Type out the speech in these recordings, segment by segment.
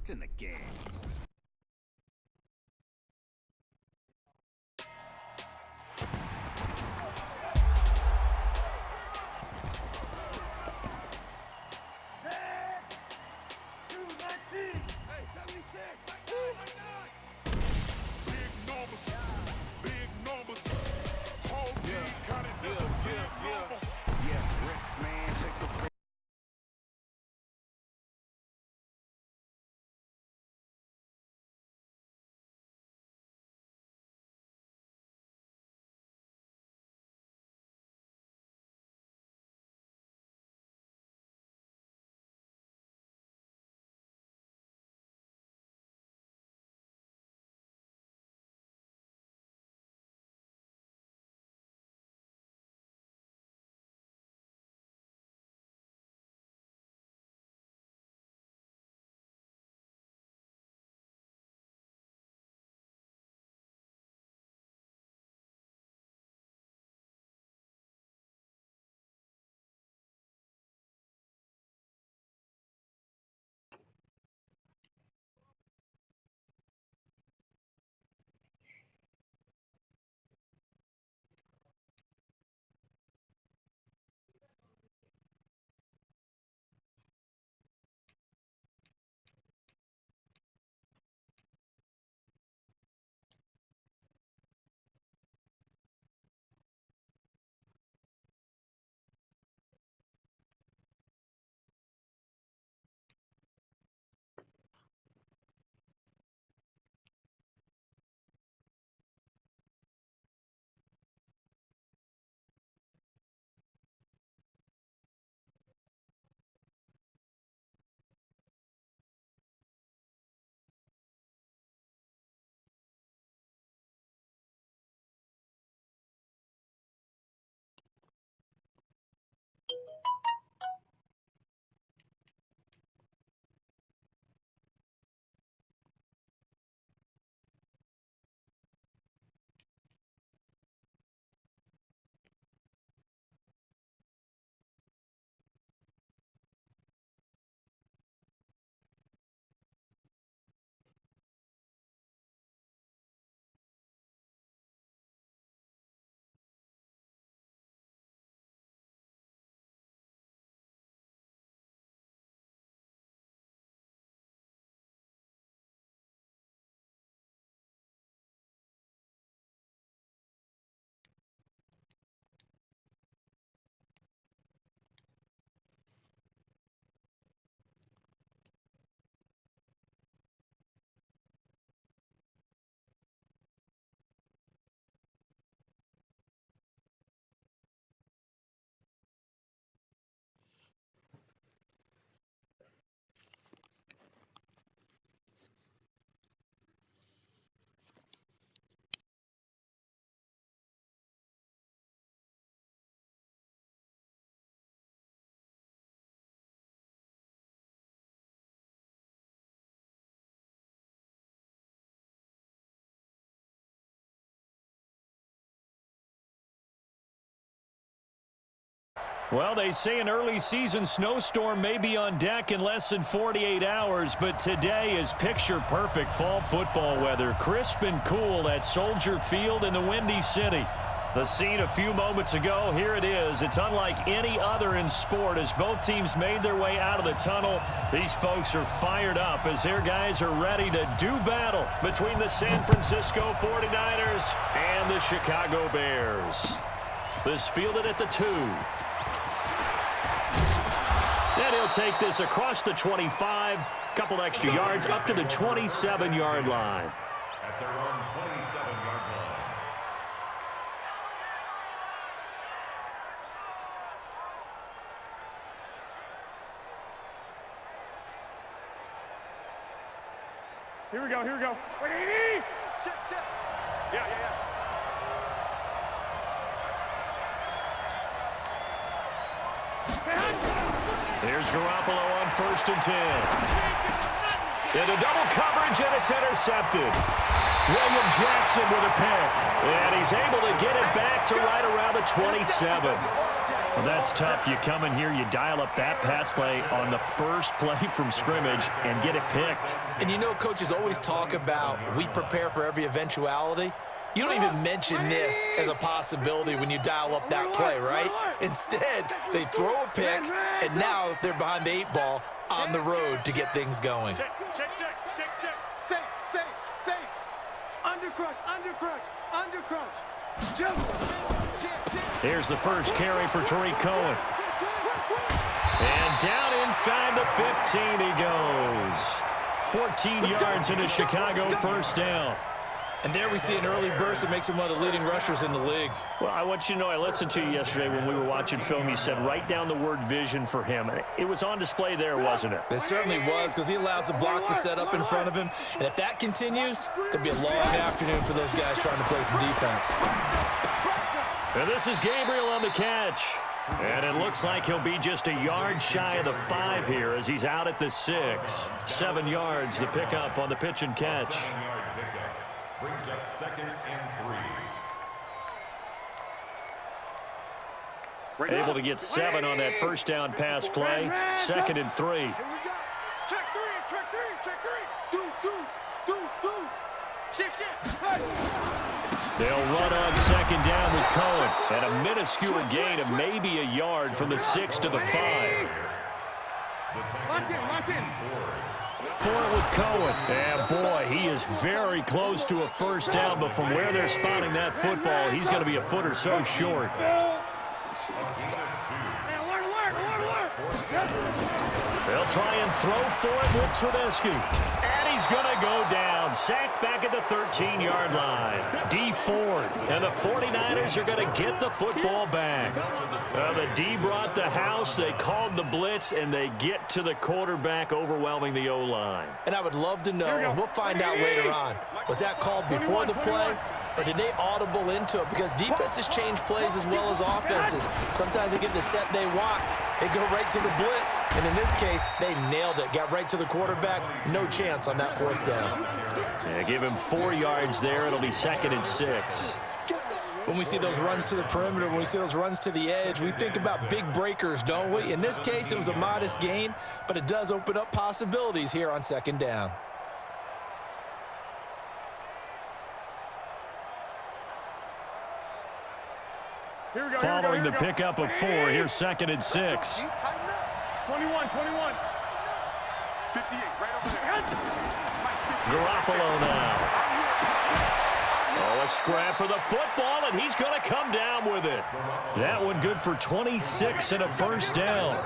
It's in the game. Well, they say an early season snowstorm may be on deck in less than 48 hours, but today is picture-perfect fall football weather. Crisp and cool at Soldier Field in the Windy City. The scene a few moments ago, here it is. It's unlike any other in sport as both teams made their way out of the tunnel. These folks are fired up as their guys are ready to do battle between the San Francisco 49ers and the Chicago Bears. This fielded at the 2. And he'll take this across the 25, couple extra yards up to the 27-yard line. At their own 27-yard line. Here we go, here we go. Chip. Yeah. Here's Garoppolo on 1st and 10. Into double coverage, and it's intercepted. William Jackson with a pick. And he's able to get it back to right around the 27. Well, that's tough. You come in here, you dial up that pass play on the first play from scrimmage and get it picked. And you know, coaches always talk about we prepare for every eventuality. You don't even mention this as a possibility when you dial up that play, right? Instead, they throw a pick, and now they're behind the 8 ball on the road to get things going. Check. Safe. Under crunch. Jump. Here's the first carry for Tariq Cohen. And down inside the 15 he goes. 14 yards in a Chicago first down. And there we see an early burst that makes him one of the leading rushers in the league. Well, I want you to know, I listened to you yesterday when we were watching film. You said write down the word vision for him. It was on display there, wasn't it? It certainly was, because he allows the blocks to set up in front of him. And if that continues, it'll be a long afternoon for those guys trying to play some defense. And this is Gabriel on the catch. And it looks like he'll be just a yard shy of the 5 here as he's out at the 6. 7 yards, the pickup on the pitch and catch. Brings up 2nd and 3. Able to get 7 on that first down pass play. 2nd and 3. Here we go. Check three. Deuce. Shift. They'll run on 2nd down with Cohen. And a minuscule gain of maybe a yard from the 6 to the 5. Lock in. For it with Cohen. And boy, he is very close to a first down, but from where they're spotting that football, he's going to be a foot or so short. They'll try and throw for it with Trubisky. And he's going to go down. Sacked back at the 13-yard line. D Ford. And the 49ers are going to get the football back. The D brought the house. They called the blitz, and they get to the quarterback, overwhelming the O-line. And I would love to know, and we'll find out later on, was that called before the play, or did they audible into it? Because defenses change plays as well as offenses. Sometimes they get the set they want. They go right to the blitz. And in this case, they nailed it. Got right to the quarterback. No chance on that 4th down. Yeah, give him 4 yards there. It'll be 2nd and 6. When we see those runs to the perimeter, when we see those runs to the edge, we think about big breakers, don't we? In this case, it was a modest gain, but it does open up possibilities here on 2nd down. Following the pickup of 4, here's 2nd and 6. 21. 58, right over there. Garoppolo now. Oh, a scrap for the football, and he's going to come down with it. That one good for 26 and a first down.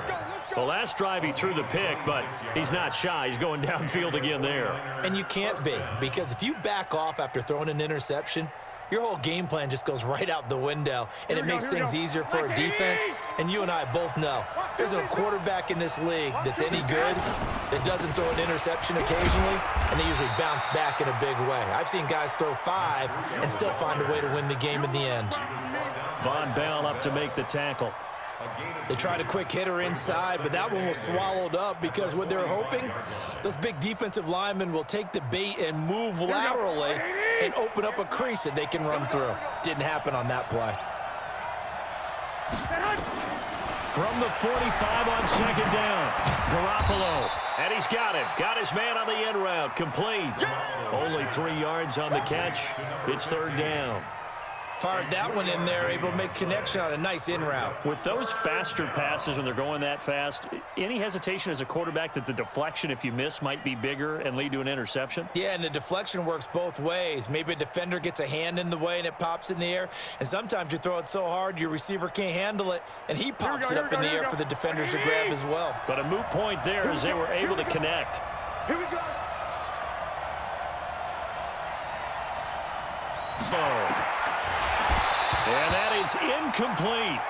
Well, last drive he threw the pick, but he's not shy. He's going downfield again there. And you can't be, because if you back off after throwing an interception, your whole game plan just goes right out the window, and it makes things easier for a defense. And you and I both know there's a quarterback in this league that's any good that doesn't throw an interception occasionally, and they usually bounce back in a big way. I've seen guys throw 5 and still find a way to win the game in the end. Von Bell up to make the tackle. They tried a quick hitter inside, but that one was swallowed up because what they're hoping, those big defensive linemen will take the bait and move laterally and open up a crease that they can run through. Didn't happen on that play. From the 45 on 2nd down, Garoppolo. And he's got him. Got his man on the end route. Complete. Only 3 yards on the catch. It's 3rd down. Fired that one in there, able to make connection on a nice in route. With those faster passes when they're going that fast, any hesitation as a quarterback that the deflection, if you miss, might be bigger and lead to an interception? Yeah, and the deflection works both ways. Maybe a defender gets a hand in the way and it pops in the air, and sometimes you throw it so hard your receiver can't handle it, and he pops it up in the air for the defenders to grab as well. But a moot point there as they were able to connect. Here we go. And that is incomplete.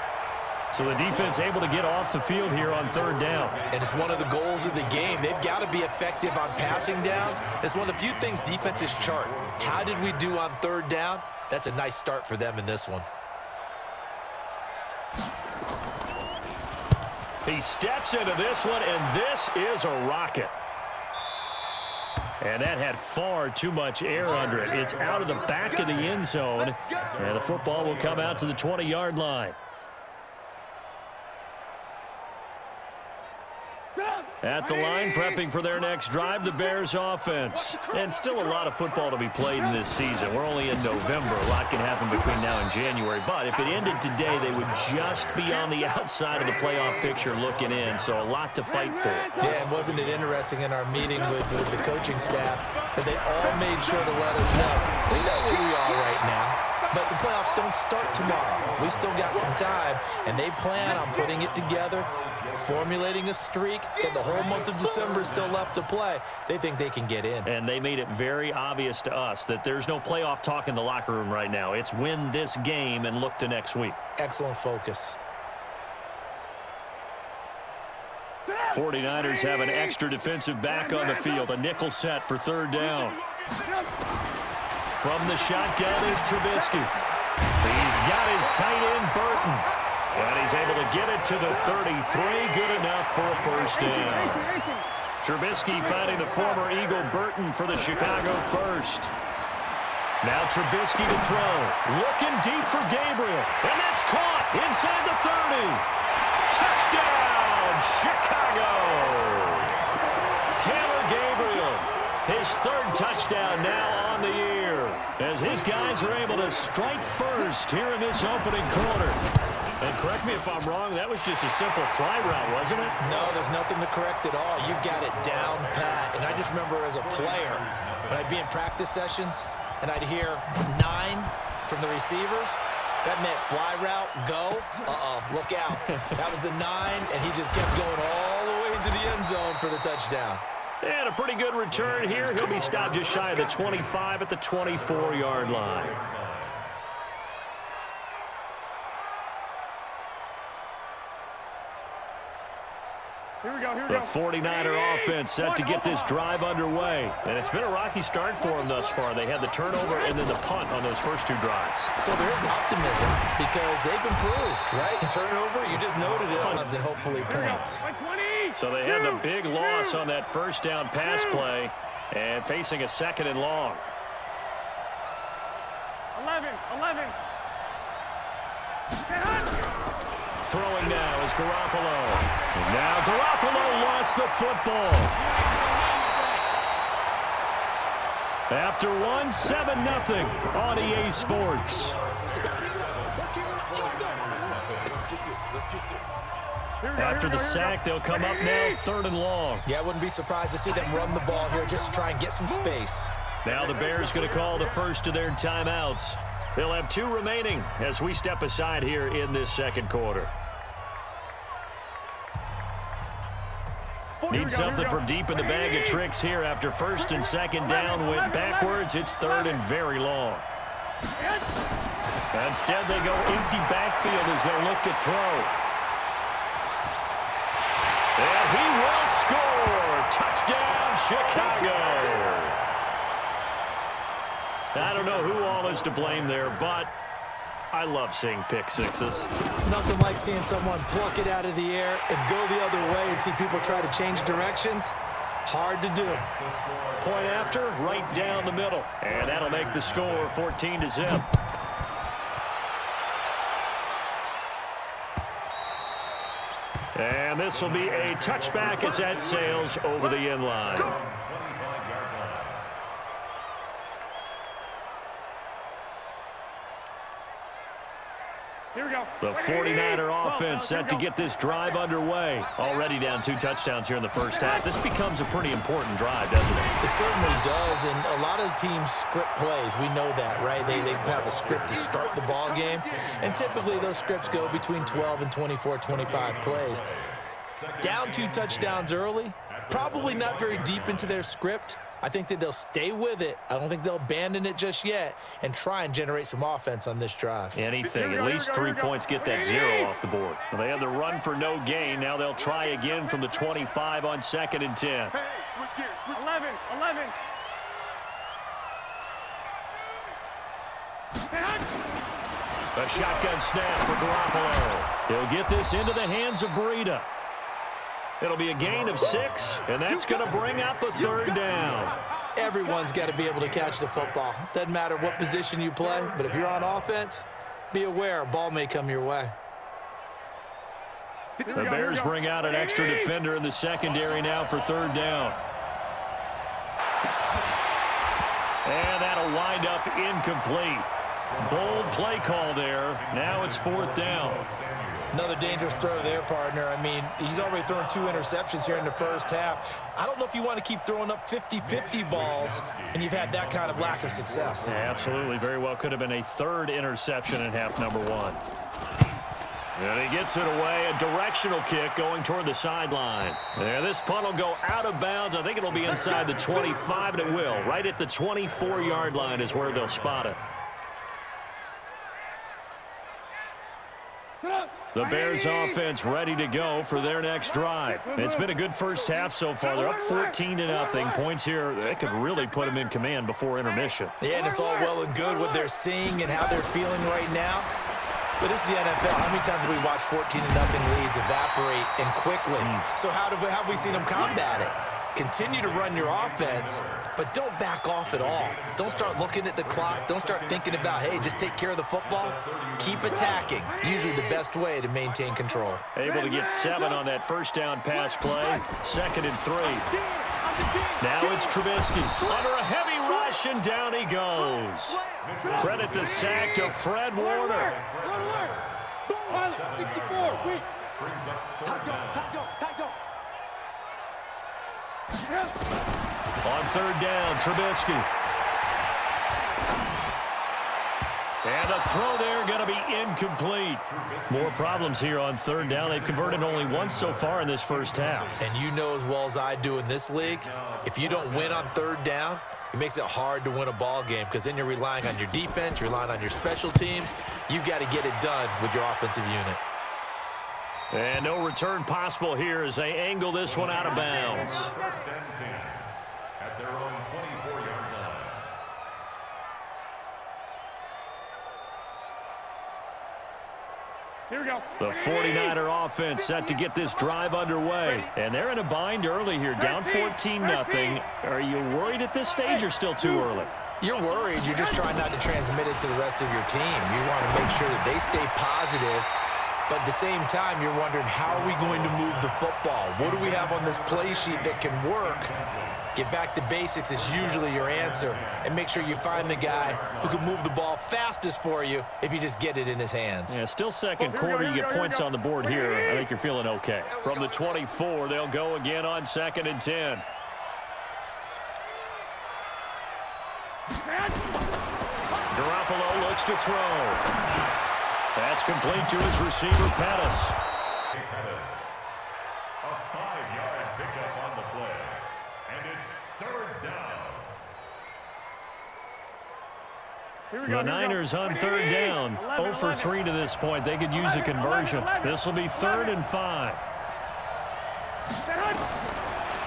So the defense able to get off the field here on 3rd down. And it's one of the goals of the game. They've got to be effective on passing downs. It's one of the few things defenses chart. How did we do on 3rd down? That's a nice start for them in this one. He steps into this one, and this is a rocket. And that had far too much air under it. It's out of the back of the end zone, and the football will come out to the 20-yard line. At the line, prepping for their next drive, the Bears offense. And still a lot of football to be played in this season. We're only in November. A lot can happen between now and January. But if it ended today, they would just be on the outside of the playoff picture looking in. So a lot to fight for. Yeah, and wasn't it interesting in our meeting with the coaching staff that they all made sure to let us know. We know where we are right now. But the playoffs don't start tomorrow. We still got some time, and they plan on putting it together, formulating a streak. Got the whole month of December still left to play. They think they can get in. And they made it very obvious to us that there's no playoff talk in the locker room right now. It's win this game and look to next week. Excellent focus. 49ers have an extra defensive back on the field. A nickel set for third down. From the shotgun is Trubisky. He's got his tight end, Burton. And he's able to get it to the 33. Good enough for a first down. Trubisky finding the former Eagle Burton for the Chicago first. Now Trubisky to throw. Looking deep for Gabriel. And that's caught inside the 30. Touchdown, Chicago. Taylor Gabriel, his third touchdown now on the year, as his guys are able to strike first here in this opening quarter. And correct me if I'm wrong, that was just a simple fly route, wasn't it? No, there's nothing to correct at all. You've got it down pat. And I just remember as a player, when I'd be in practice sessions and I'd hear 9 from the receivers, that meant fly route, go. Look out. That was the 9, and he just kept going all the way into the end zone for the touchdown. And a pretty good return here. He'll be stopped just shy of the 25 at the 24-yard line. Here we go, here we The go. 49er offense set to get this drive underway. And it's been a rocky start for them thus far. They had the turnover and then the punt on those first 2 drives. So there is optimism because they've improved, right? Turnover, you just noted it, and hopefully points. So they had the big loss on that first down pass play and facing a second and long. 11. Throwing now is Garoppolo. And now Garoppolo lost the football. After one, 7-0 on EA Sports. After the sack, they'll come up now 3rd and long. Yeah, I wouldn't be surprised to see them run the ball here just to try and get some space. Now the Bears going to call the first of their timeouts. They'll have 2 remaining as we step aside here in this second quarter. Need something from deep in the bag of tricks here after first and second down went backwards. It's 3rd and very long. Instead, they go empty backfield as they look to throw. And he will score. Touchdown, Chicago. I don't know who all is to blame there, but I love seeing pick sixes. Nothing like seeing someone pluck it out of the air and go the other way and see people try to change directions. Hard to do. Point after, right down the middle. And that'll make the score 14-0. And this will be a touchback as that sails over the end line. Here we go. The 49er offense set to get this drive underway. Already down 2 touchdowns here in the first half. This becomes a pretty important drive, doesn't it? It certainly does, and a lot of teams script plays. We know that, right? They have a script to start the ball game, and typically those scripts go between 12 and 24, 25 plays. Down 2 touchdowns early, probably not very deep into their script. I think that they'll stay with it. I don't think they'll abandon it just yet and try and generate some offense on this drive. Anything, at least 3 points, get that 0 off the board. Well, they had the run for no gain. Now they'll try again from the 25 on 2nd and 10. Hey, switch gears. 11. A shotgun snap for Garoppolo. He'll get this into the hands of Breida. It'll be a gain of 6, and that's going to bring up a 3rd down. Everyone's got to be able to catch the football. Doesn't matter what position you play, but if you're on offense, be aware a ball may come your way. The Bears bring out an extra defender in the secondary now for third down. And that'll wind up incomplete. Bold play call there. Now it's fourth down. Another dangerous throw there, partner. I mean, he's already thrown 2 interceptions here in the first half. I don't know if you want to keep throwing up 50-50 balls, and you've had that kind of lack of success. Yeah, absolutely. Very well could have been a third interception in half number 1. And he gets it away. A directional kick going toward the sideline. And this punt will go out of bounds. I think it'll be inside the 25, and it will. Right at the 24-yard line is where they'll spot it. The Bears offense ready to go for their next drive. It's been a good first half so far. They're up 14-0. Points here, they could really put them in command before intermission. Yeah, and it's all well and good what they're seeing and how they're feeling right now. But this is the NFL. How many times have we watched 14-0 leads evaporate and quickly? So how have we seen them combat it? Continue to run your offense, but don't back off at all. Don't start looking at the clock. Don't start thinking about, hey, just take care of the football. Keep attacking. Usually the best way to maintain control. Able to get 7 on that first down pass play. 2nd and 3. Now it's Trubisky under a heavy rush, and down he goes. Credit the sack to Fred Warner. 64, quick. On third down, Trubisky. And a throw there going to be incomplete. More problems here on third down. They've converted only once so far in this first half. And you know as well as I do in this league, if you don't win on third down, it makes it hard to win a ball game because then you're relying on your defense, you're relying on your special teams. You've got to get it done with your offensive unit. And no return possible here as they angle this one out of bounds. First and 10 at their own 24-yard line. Here we go. The 49er offense set to get this drive underway. And they're in a bind early here, down 14-0. Are you worried at this stage or still too early? You're worried. You're just trying not to transmit it to the rest of your team. You want to make sure that they stay positive. But at the same time, you're wondering, how are we going to move the football? What do we have on this play sheet that can work? Get back to basics is usually your answer. And make sure you find the guy who can move the ball fastest for you if you just get it in his hands. Yeah, still second quarter. You get points on the board here. I think you're feeling okay. From the 24, they'll go again on 2nd and 10. Garoppolo looks to throw. That's complete to his receiver, Pettis. A 5-yard pickup on the play. And it's third down. The Niners on third down. 0 for 3 to this point. They could use a conversion. This will be 3rd and 5.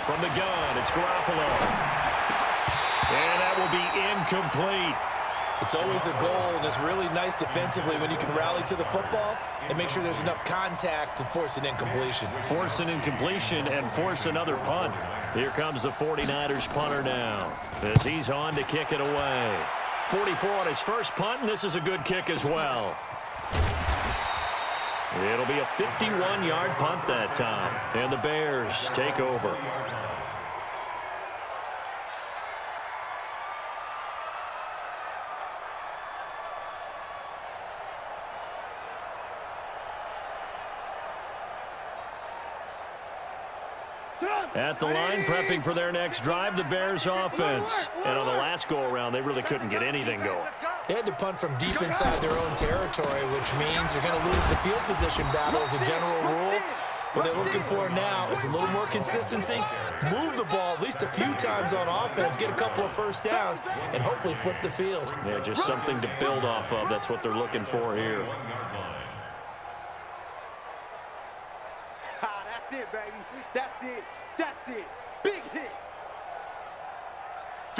From the gun, it's Garoppolo. And that will be incomplete. It's always a goal, and it's really nice defensively when you can rally to the football and make sure there's enough contact to force an incompletion. Force an incompletion and force another punt. Here comes the 49ers punter now as he's on to kick it away. 44 on his first punt, and this is a good kick as well. It'll be a 51-yard punt that time, and the Bears take over. At the line, prepping for their next drive, the Bears offense. And on the last go-around, they really couldn't get anything going. They had to punt from deep inside their own territory, which means they're going to lose the field position battle as a general rule. What they're looking for now is a little more consistency, move the ball at least a few times on offense, get a couple of first downs, and hopefully flip the field. Yeah, just something to build off of. That's what they're looking for here. That's it, baby. That's it. That's it. Big hit.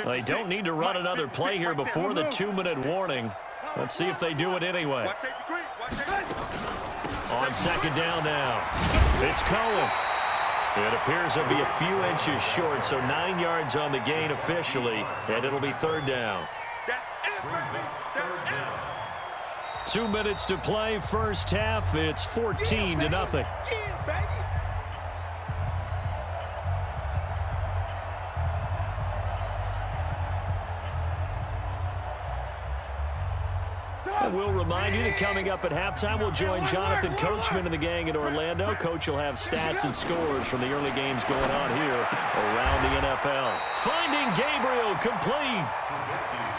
They don't need to run another play here before the 2-minute warning. Let's see if they do it anyway. On second down now, it's Cohen. It appears to be a few inches short, so 9 yards on the gain officially, and it'll be third down. 2 minutes to play, first half. It's 14-0. Yeah, baby. And we'll remind you that coming up at halftime, we'll join Jonathan Coachman and the gang in Orlando. Coach will have stats and scores from the early games going on here around the NFL. Finding Gabriel, complete.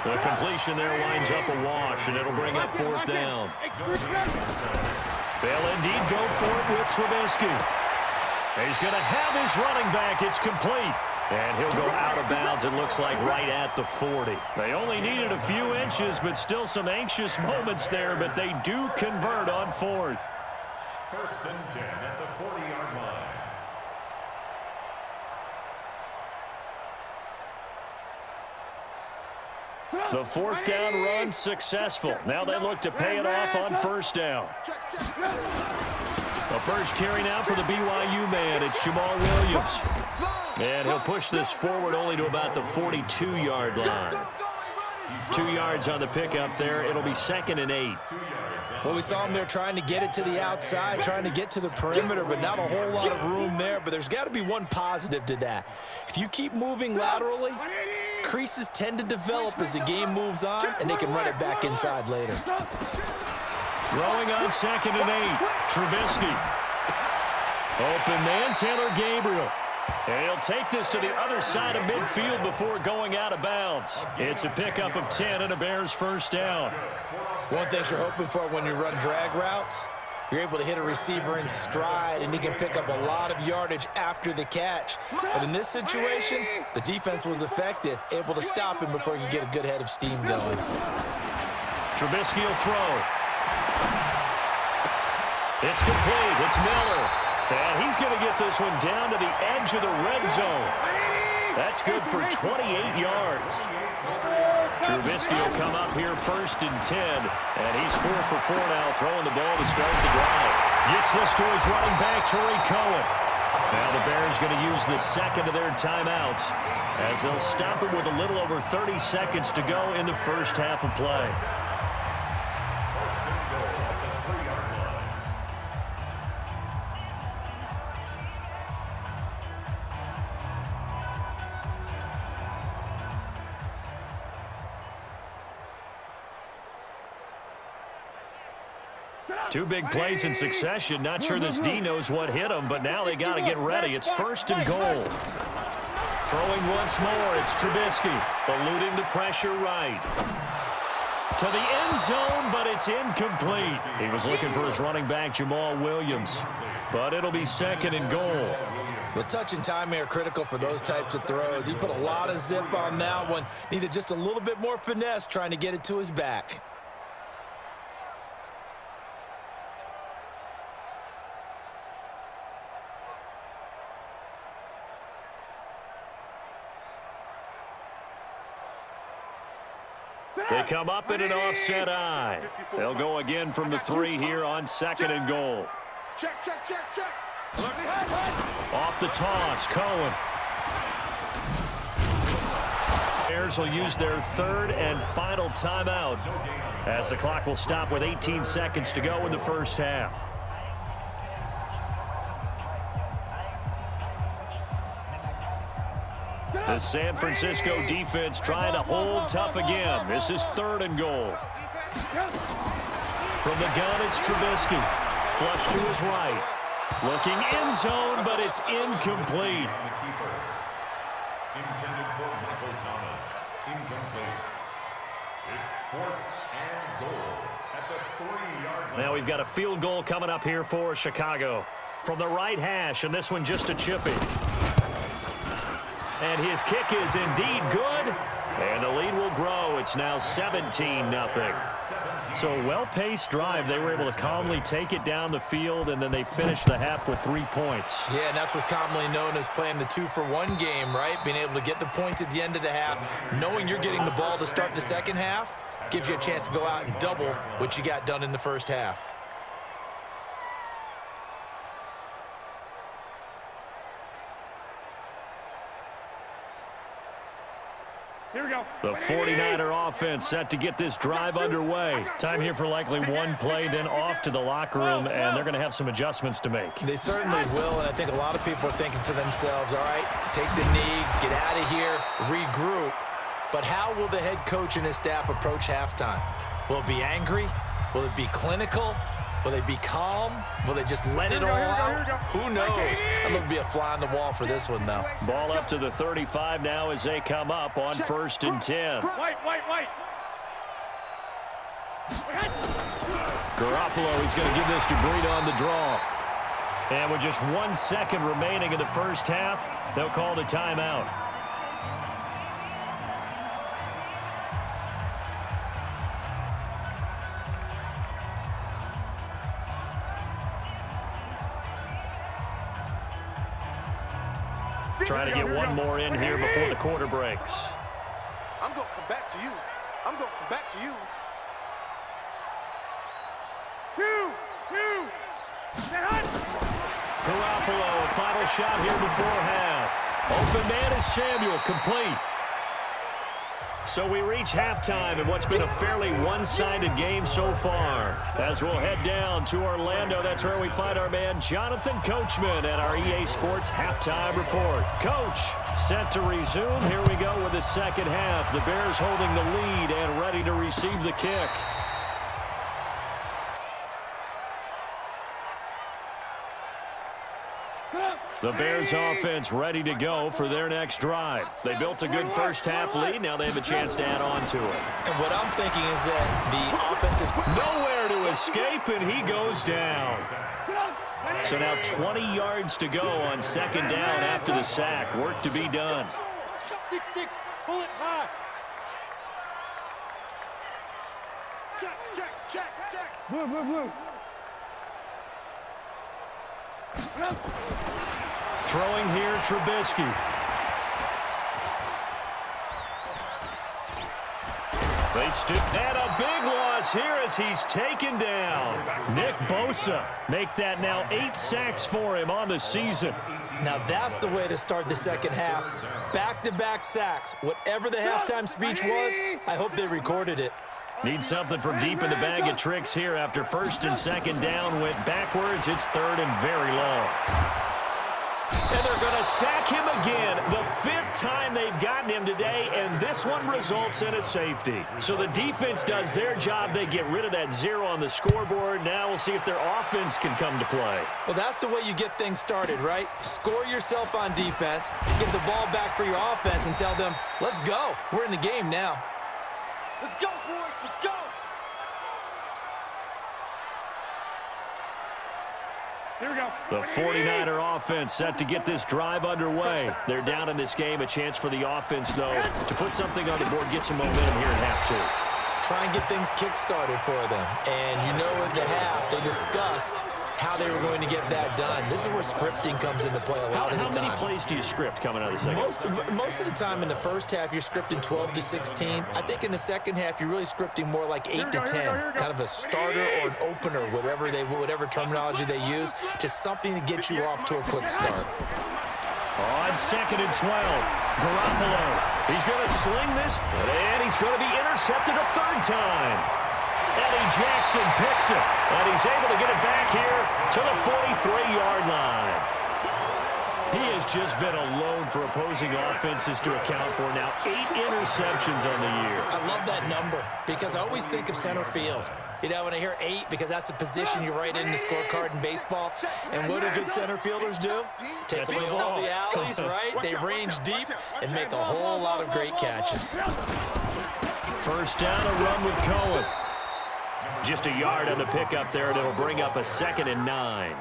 The completion there winds up a wash, and it'll bring up fourth down. They'll indeed go for it with Trubisky. He's going to have his running back. It's complete. And he'll go out of bounds, it looks like, right at the 40. They only needed a few inches, but still some anxious moments there, but they do convert on fourth. First and 10 at the 40-yard line. The fourth down run successful. Now they look to pay it off on first down. The first carry now for the BYU man. It's Jamal Williams. And he'll push this forward only to about the 42-yard line. 2 yards on the pickup there. It'll be 2nd and 8. Well, we saw him there trying to get it to the outside, trying to get to the perimeter, but not a whole lot of room there. But there's got to be one positive to that. If you keep moving laterally, creases tend to develop as the game moves on, and they can run it back inside later. Throwing on 2nd and 8. Trubisky. Open man, Taylor Gabriel. And he'll take this to the other side of midfield before going out of bounds. It's a pickup of 10 and a Bears first down. One thing you're hoping for when you run drag routes, you're able to hit a receiver in stride, and he can pick up a lot of yardage after the catch. But in this situation, the defense was effective, able to stop him before you get a good head of steam going. Trubisky will throw. It's complete. It's Miller. And he's going to get this one down to the edge of the red zone. That's good for 28 yards. Trubisky will come up here 1st and 10. And he's 4 for 4 now, throwing the ball to start the drive. Gets this to his running back, Tariq Cohen. Now the Bears going to use the second of their timeouts as they'll stop it with a little over 30 seconds to go in the first half of play. Two big plays in succession. Not sure this D knows what hit him, but now they got to get ready. It's 1st and goal. Throwing once more, it's Trubisky, eluding the pressure right. To the end zone, but it's incomplete. He was looking for his running back, Jamal Williams, but it'll be 2nd and goal. The touch and time are critical for those types of throws. He put a lot of zip on that one. Needed just a little bit more finesse trying to get it to his back. They come up in an offset eye. They'll go again from the 3 here on 2nd and goal. Check. Off the toss, Cohen. Bears will use their 3rd and final timeout as the clock will stop with 18 seconds to go in the first half. The San Francisco defense trying to hold tough again. This is 3rd and goal. From the gun, it's Trubisky. Flush to his right. Looking end zone, but it's incomplete. Intended for Michael Thomas. Incomplete. It's 4th and goal at the 3-yard line. Now we've got a field goal coming up here for Chicago. From the right hash, and this one just a chippy. And his kick is indeed good. And the lead will grow. It's now 17-0. So a well-paced drive. They were able to calmly take it down the field, and then they finished the half with 3 points. Yeah, and that's what's commonly known as playing the 2-for-1 game, right? Being able to get the points at the end of the half, knowing you're getting the ball to start the second half, gives you a chance to go out and double what you got done in the first half. Here we go. The 49er offense set to get this drive underway. Time here for likely one play, then off to the locker room, and they're going to have some adjustments to make. They certainly will, and I think a lot of people are thinking to themselves, all right, take the knee, get out of here, regroup. But how will the head coach and his staff approach halftime? Will it be angry? Will it be clinical? Will they be calm? Will they just let it all out? Who knows? I'm going to be a fly on the wall for this one, though. Ball up to the 35 now as they come up on 1st and 10. White. Garoppolo is going to give this to Breida on the draw. And with just 1 second remaining in the first half, they'll call the timeout. Trying to get one more in here before the quarter breaks. I'm going to come back to you. I'm going to come back to you. 2. Garoppolo, a final shot here before half. Open man is Samuel, complete. So we reach halftime in what's been a fairly one-sided game so far. As we'll head down to Orlando, that's where we find our man Jonathan Coachman at our EA Sports Halftime Report. Coach, set to resume. Here we go with the second half. The Bears holding the lead and ready to receive the kick. The Bears offense ready to go for their next drive. They built a good first half lead. Now they have a chance to add on to it. And what I'm thinking is that the offensive... Nowhere to escape, and he goes down. So now 20 yards to go on second down after the sack. Work to be done. 6-6, pull it high. Check. Blue. Throwing here, Trubisky. They stoop at a big loss here as he's taken down. Nick Bosa make that now 8 sacks for him on the season. Now that's the way to start the second half. Back-to-back sacks. Whatever the halftime speech was, I hope they recorded it. Need something from deep in the bag of tricks here after first and second down went backwards. It's third and very long. And they're going to sack him again, the 5th time they've gotten him today, and this one results in a safety. So the defense does their job. They get rid of that 0 on the scoreboard. Now we'll see if their offense can come to play. Well, that's the way you get things started, right? Score yourself on defense, get the ball back for your offense, and tell them, let's go. We're in the game now. Let's go, boys. Let's go. Here we go. The 49er offense set to get this drive underway. They're down in this game. A chance for the offense, though, to put something on the board, get some momentum here in half two. Try and get things kick-started for them. And you know at the half, they discussed how they were going to get that done. This is where scripting comes into play a lot of the time. How many plays do you script coming out of the second? Most of the time in the first half, you're scripting 12 to 16. I think in the second half, you're really scripting more like 8 to 10. Kind of a starter or an opener, whatever terminology they use. Just something to get you off to a quick start. On second and 12, Garoppolo. He's going to sling this, and he's going to be intercepted a third time. Eddie Jackson picks it, and he's able to get it back here to the 43-yard line. He has just been a load for opposing offenses to account for now. 8 interceptions on the year. I love that number because I always think of center field. You know, when I hear 8, because that's the position you write in the scorecard in baseball. And what do good center fielders do? Take away all the alleys, right? They range deep and make a whole lot of great catches. First down, a run with Cohen. Just a yard on the pickup there, and it'll bring up a 2nd and 9.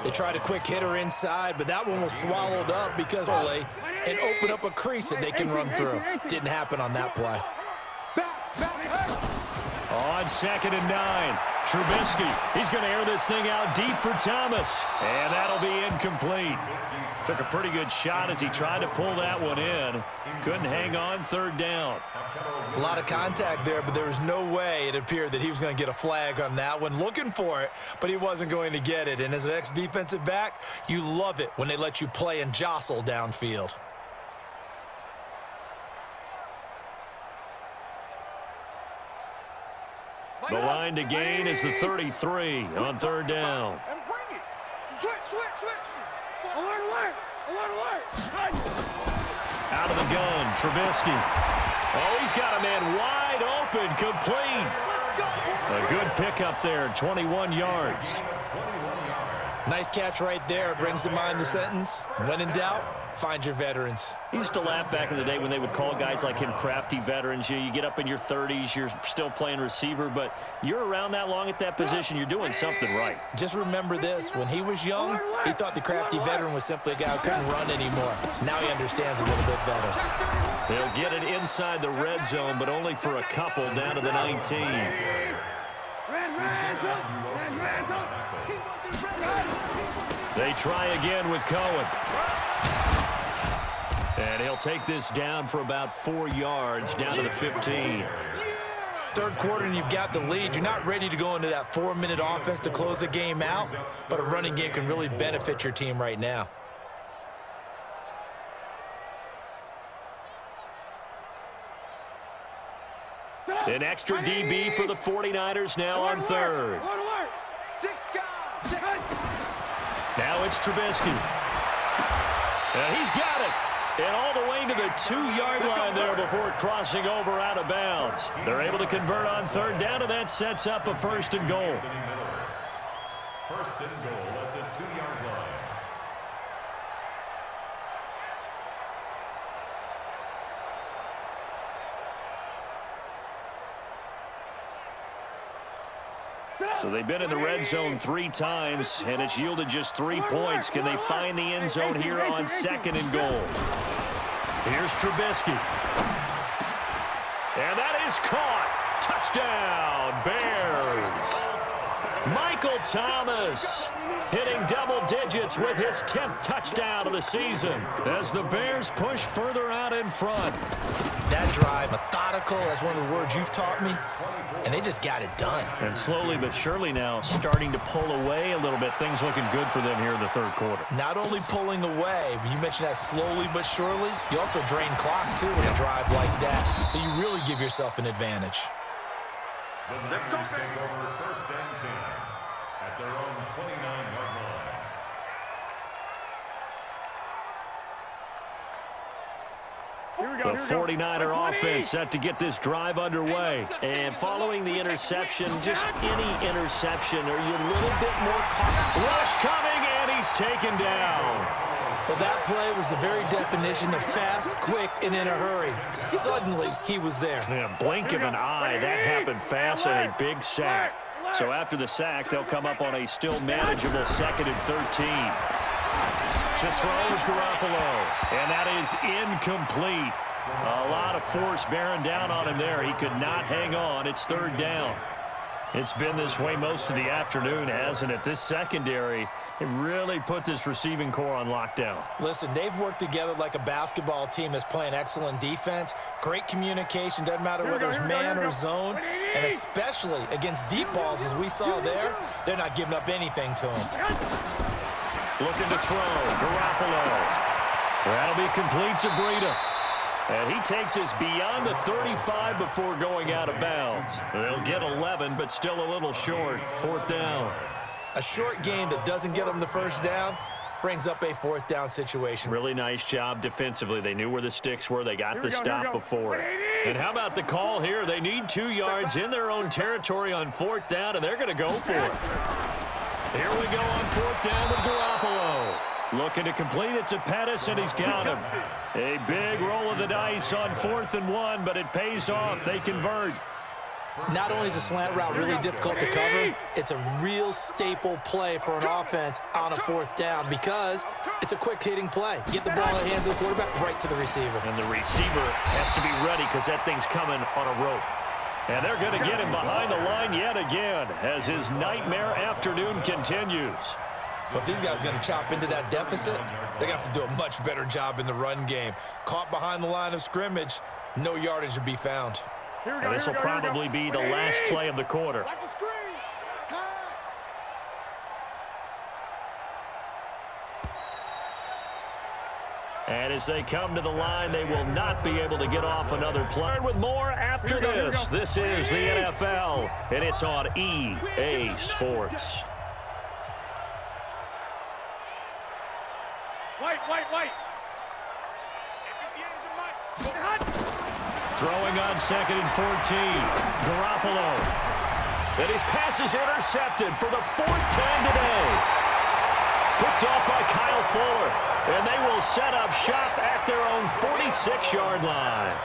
They tried a quick hitter inside, but that one was swallowed up because and open up a crease that they can run through. Didn't happen on that play. On 2nd and 9, Trubisky. He's going to air this thing out deep for Thomas, and that'll be incomplete. Took a pretty good shot as he tried to pull that one in. Couldn't hang on, third down. A lot of contact there, but there was no way it appeared that he was going to get a flag on that one. Looking for it, but he wasn't going to get it. And as an ex-defensive back, you love it when they let you play and jostle downfield. The line to gain is the 33 on third down. And bring it. Switch. Alert. Out of the gun, Trubisky. Oh, he's got a man wide open, complete. A good pickup there, 21 yards. Nice catch right there. Brings to mind the sentence, when in doubt, find your veterans. He used to laugh back in the day when they would call guys like him crafty veterans. You get up in your 30s, you're still playing receiver, but you're around that long at that position, you're doing something right. Just remember this. When he was young, he thought the crafty veteran was simply a guy who couldn't run anymore. Now he understands a little bit better. They'll get it inside the red zone, but only for a couple, down to the 19. They try again with Cohen. And he'll take this down for about 4 yards, down to the 15. Third quarter and you've got the lead. You're not ready to go into that 4-minute offense to close the game out, but a running game can really benefit your team right now. An extra DB for the 49ers now on third. Now it's Trubisky. And he's got it. And all the way to the 2-yard line there before crossing over out of bounds. They're able to convert on third down, and that sets up a first and goal. First and goal at the 2-yard line. So they've been in the red zone 3 times, and it's yielded just 3 points. Can they find the end zone here on second and goal? Here's Trubisky. And that is caught. Touchdown, Bears. Michael Thomas hitting double digits with his 10th touchdown of the season as the Bears push further out in front. That drive, methodical, that's one of the words you've taught me, and they just got it done. And slowly but surely now starting to pull away a little bit. Things looking good for them here in the third quarter. Not only pulling away, but you mentioned that slowly but surely, you also drain clock, too, with a drive like that. So you really give yourself an advantage. The Niners take over first and 10 at their own 29-yard line. The 49er offense set to get this drive underway. And following the interception, just any interception, are you a little bit more caught? Rush coming, and he's taken down. Well, that play was the very definition of fast, quick, and in a hurry. Suddenly, he was there. Yeah, blink of an eye, that happened fast and a big sack. So after the sack, they'll come up on a still manageable 2nd and 13. To throw is Garoppolo, and that is incomplete. A lot of force bearing down on him there. He could not hang on. It's third down. It's been this way most of the afternoon, hasn't it? This secondary, it really put this receiving core on lockdown. Listen, they've worked together like a basketball team that's playing excellent defense. Great communication, doesn't matter whether it's man or zone. And especially against deep balls, as we saw there, they're not giving up anything to him. Looking to throw, Garoppolo. That'll be complete to Breida. And he takes us beyond the 35 before going out of bounds. They'll get 11, but still a little short. Fourth down. A short game that doesn't get them the first down brings up a fourth down situation. Really nice job defensively. They knew where the sticks were. They got the stop before it. And how about the call here? They need 2 yards in their own territory on fourth down, and they're going to go for it. Here we go on fourth down with Garoppolo. Looking to complete it to Pettis, and he's got him. A big roll of the dice on 4th and 1, but it pays off. They convert. Not only is a slant route really difficult to cover, it's a real staple play for an offense on a fourth down because it's a quick-hitting play. Get the ball in the hands of the quarterback right to the receiver. And the receiver has to be ready because that thing's coming on a rope. And they're going to get him behind the line yet again as his nightmare afternoon continues. But if these guys are going to chop into that deficit, they're going to have to do a much better job in the run game. Caught behind the line of scrimmage, no yardage to be found. And this will probably be the last play of the quarter. And as they come to the line, they will not be able to get off another play. With more after this. This is the NFL, and it's on EA Sports. White. Throwing on 2nd and 14. Garoppolo. And his pass is intercepted for the 4th time today. Picked off by Kyle Fuller. And they will set up shop at their own 46-yard line.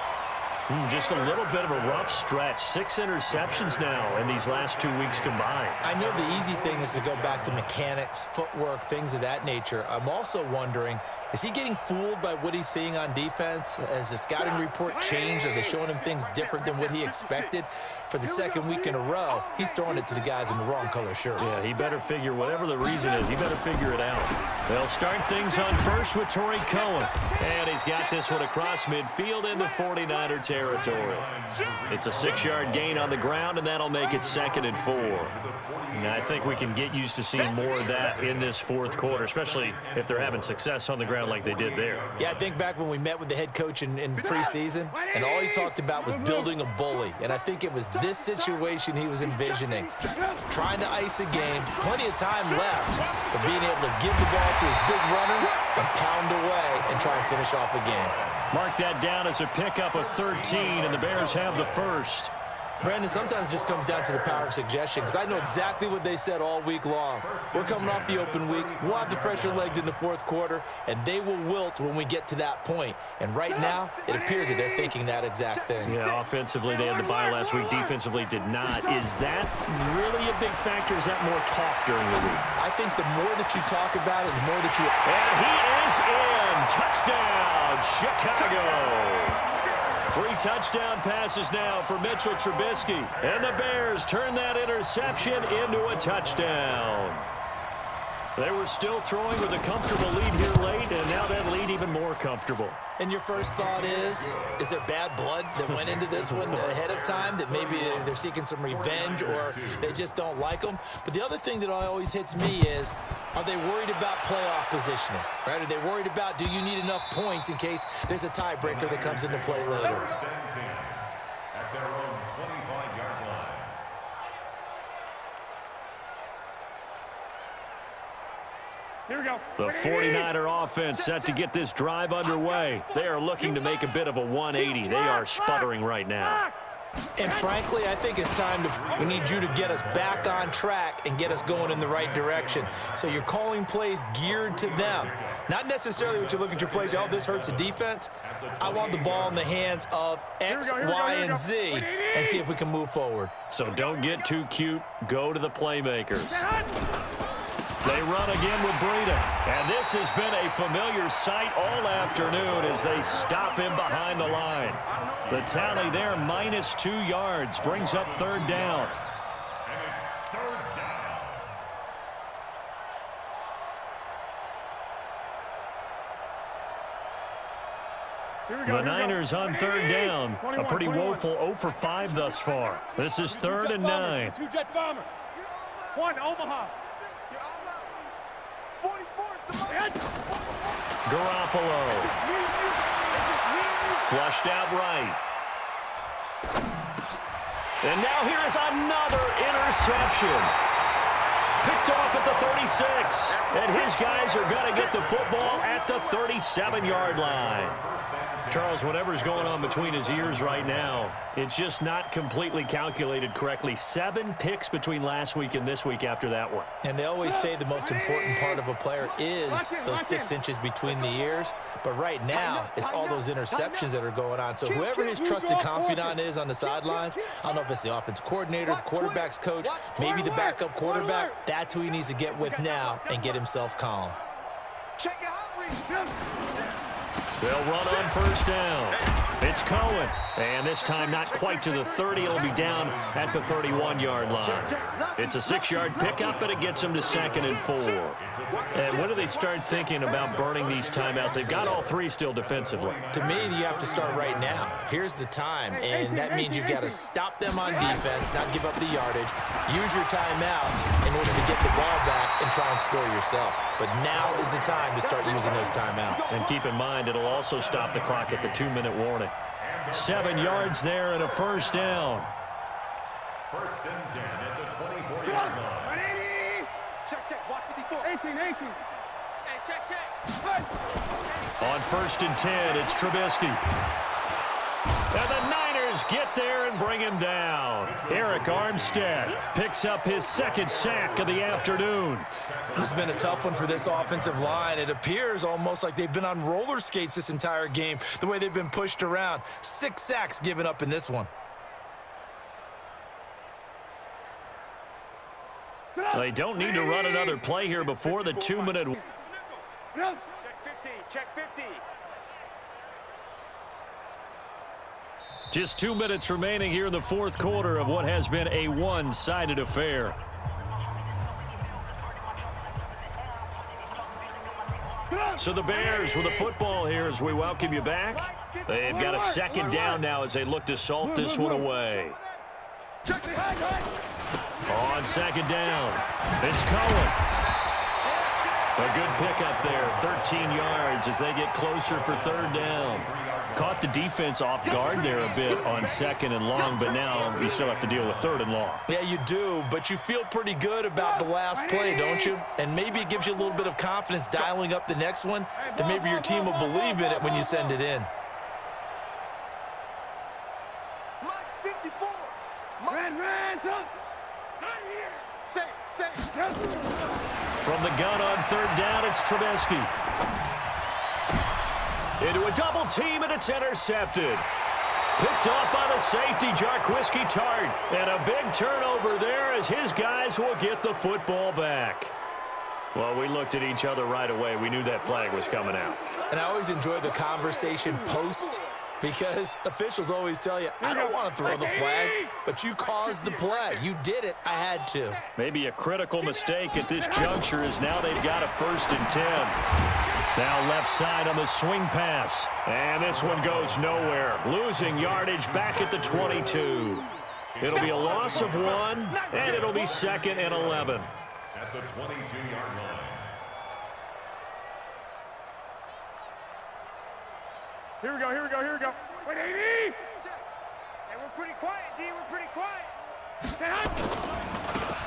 Just a little bit of a rough stretch. 6 interceptions now in these last 2 weeks combined. I know the easy thing is to go back to mechanics, footwork, things of that nature. I'm also wondering, is he getting fooled by what he's seeing on defense? Has the scouting report changed? Are they showing him things different than what he expected? For the 2nd week in a row, he's throwing it to the guys in the wrong color shirts. Yeah, he better figure, whatever the reason is, he better figure it out. They'll start things on first with Torrey Cohen. And he's got this one across midfield in the 49er territory. It's a 6-yard gain on the ground, and that'll make it 2nd and 4. And I think we can get used to seeing more of that in this 4th quarter, especially if they're having success on the ground like they did there. Yeah, I think back when we met with the head coach in preseason, and all he talked about was building a bully. And I think it was this situation he was envisioning. Trying to ice a game, plenty of time left, but being able to give the ball to his big runner and pound away and try and finish off a game. Mark that down as a pickup of 13, and the Bears have the first. Brandon, sometimes it just comes down to the power of suggestion, because I know exactly what they said all week long. We're coming off the open week. We'll have the fresher legs in the 4th quarter, and they will wilt when we get to that point. And right now, it appears that they're thinking that exact thing. Yeah, offensively, they had the bye last week. Defensively, did not. Is that really a big factor? Is that more talk during the week? I think the more that you talk about it, the more that you... And he is in. Touchdown, Chicago. 3 touchdown passes now for Mitchell Trubisky. And the Bears turn that interception into a touchdown. They were still throwing with a comfortable lead here late, and now that lead even more comfortable. And your first thought is there bad blood that went into this one ahead of time, that maybe they're seeking some revenge or they just don't like them? But the other thing that always hits me is, are they worried about playoff positioning? Right? Are they worried about, do you need enough points in case there's a tiebreaker that comes into play later? At their own 25-yard line. Here we go. The 49er offense set to get this drive underway. They are looking to make a bit of a 180. They are sputtering right now. And frankly, I think it's time we need you to get us back on track and get us going in the right direction. So you're calling plays geared to them. Not necessarily what you look at your plays, oh, this hurts the defense. I want the ball in the hands of X, Y, and Z and see if we can move forward. So don't get too cute. Go to the playmakers. They run again with Breida. And this has been a familiar sight all afternoon as they stop him behind the line. The tally there, -2 yards, brings up 3rd down. And it's 3rd down. The Niners on 3rd down. A pretty woeful 0 for 5 thus far. This is 3rd and 9. 2 Jet Bomber. 1 Omaha. Garoppolo. Flushed out right. And now here is another interception. Picked off at the 36. And his guys are going to get the football at the 37-yard line. Charles, whatever's going on between his ears right now, it's just not completely calculated correctly. 7 picks between last week and this week after that one. And they always say the most important part of a player is those 6 inches between the ears. But right now, it's all those interceptions that are going on. So whoever his trusted confidant is on the sidelines, I don't know if it's the offensive coordinator, the quarterback's coach, maybe the backup quarterback, that's who he needs to get with now and get himself calm. Check it out, They'll run on first down. It's Cohen. And this time not quite to the 30. It'll be down at the 31-yard line. It's a 6-yard pickup, and it gets them to 2nd and 4. And when do they start thinking about burning these timeouts? They've got all 3 still defensively. To me, you have to start right now. Here's the time, and that means you've got to stop them on defense, not give up the yardage, use your timeouts in order to get the ball back and try and score yourself. But now is the time to start using those timeouts. And keep in mind, it'll also stop the clock at the 2-minute warning. 7 yards there and a first down. 1st and 10 at the 24-yard line. Check. Watch 54. 18. Hey, check. On 1st and 10, it's Trubisky. And the Niners get there and bring him down. Eric Armstead picks up his 2nd sack of the afternoon. This has been a tough one for this offensive line. It appears almost like they've been on roller skates this entire game, the way they've been pushed around. 6 sacks given up in this one. They don't need to run another play here before the 2-minute. Check 50. Just 2 minutes remaining here in the 4th quarter of what has been a one-sided affair. So the Bears with the football here as we welcome you back. They've got a 2nd down now as they look to salt this one away. On 2nd down, it's Cohen. A good pickup there, 13 yards as they get closer for 3rd down. Caught the defense off guard there a bit on 2nd and long, but now you still have to deal with 3rd and long. Yeah, you do, but you feel pretty good about the last play, don't you? And maybe it gives you a little bit of confidence dialing up the next one that maybe your team will believe in it when you send it in. Mike 54. Ran, up. Not here. Say. From the gun on 3rd down, it's Trubisky. Into a double team, and it's intercepted. Picked off by the safety, Jarquiski Tart. And a big turnover there as his guys will get the football back. Well, we looked at each other right away. We knew that flag was coming out. And I always enjoy the conversation post because officials always tell you, I don't want to throw the flag, but you caused the play. You did it. I had to. Maybe a critical mistake at this juncture is now they've got a 1st and 10. Now left side on the swing pass. And this one goes nowhere. Losing yardage back at the 22. It'll be a loss of 1, and it'll be 2nd and 11. At the 22-yard line. Here we go. Wait, 80. Hey, we're pretty quiet, D. We're pretty quiet.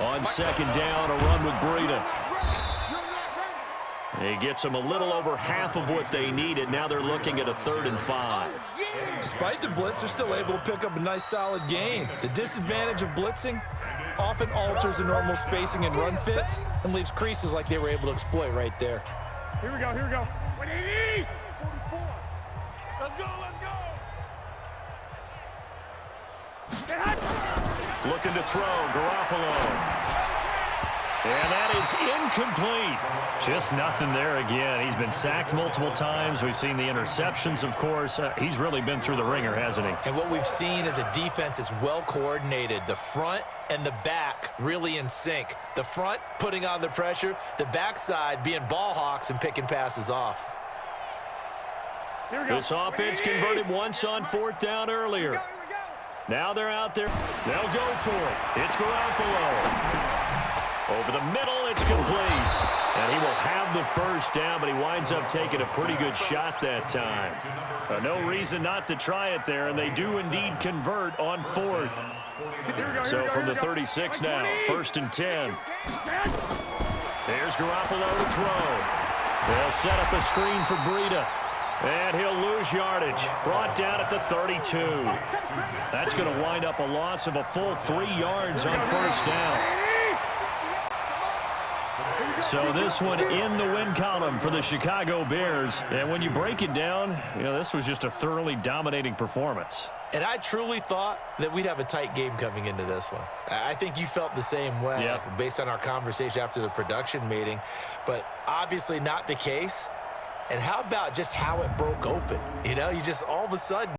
On 2nd down, a run with Breida. He gets them a little over half of what they needed. Now they're looking at a 3rd and 5. Despite the blitz, they're still able to pick up a nice solid gain. The disadvantage of blitzing often alters the normal spacing and run fits and leaves creases like they were able to exploit right there. Here we go. Wait, 80. 44. Let's go. Looking to throw, Garoppolo. And that is incomplete. Just nothing there again. He's been sacked multiple times. We've seen the interceptions, of course. He's really been through the ringer, hasn't he? And what we've seen is a defense that's well coordinated. The front and the back really in sync. The front putting on the pressure, the backside being ball hawks and picking passes off. This offense converted once on 4th down earlier. Now they're out there. They'll go for it. It's Garoppolo. Over the middle, it's complete. And he will have the 1st down, but he winds up taking a pretty good shot that time. No reason not to try it there, and they do indeed convert on 4th. So from the 36 now, 1st and 10. There's Garoppolo to throw. They'll set up a screen for Breida. And he'll lose yardage. Brought down at the 32. That's going to wind up a loss of a full 3 yards on 1st down. So this one in the win column for the Chicago Bears. And when you break it down, this was just a thoroughly dominating performance. And I truly thought that we'd have a tight game coming into this one. I think you felt the same way based on our conversation after the production meeting. But obviously not the case. And how about just how it broke open? You know, you just all of a sudden,